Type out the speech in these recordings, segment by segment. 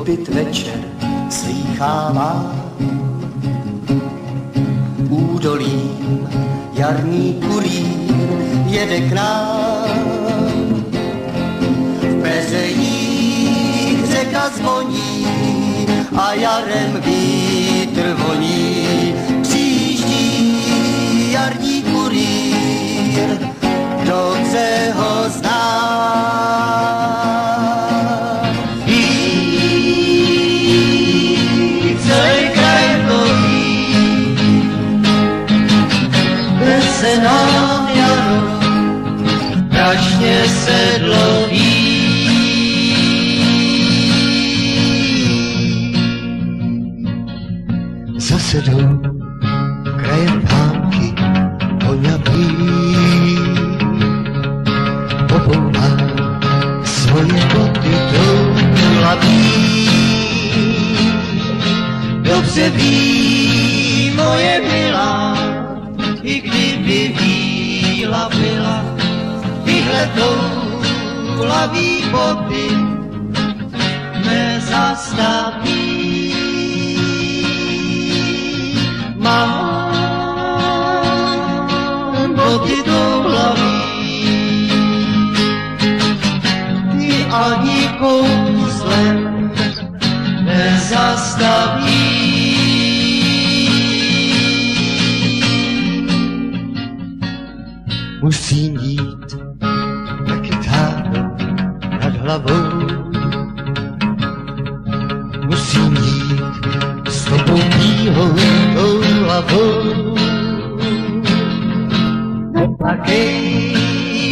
kopyt večer slýchává. Údolím jarní kurýr jede k nám. V Pezejích řeka zvoní a jarem vítr voní. Přijíždí jarní kurýr, dobře ho znám. Celý kraj to ví, se nám jaro prašně sedloví. Zase jdou krajem pánky poňatý, popoumá svoje boty do hlavy. Dobře ví moje milá, i kdyby víla byla, tyhle toulavý boty nezastaví. Mám boty toulavý, ty ani kouzlem nezastaví. Musím jít na kytáru nad hlavou. Musím jít s tobou bílou tou hlavou. Neplakej,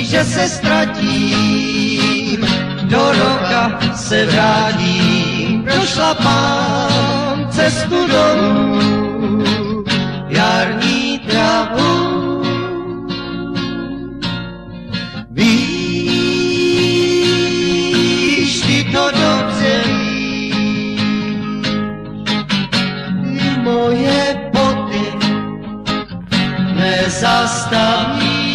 že se ztratím, do roka se vrátím. Prošlapám cestu domů, jarní travu. Víš, ty to dobře víš, ty moje boty nezastaví.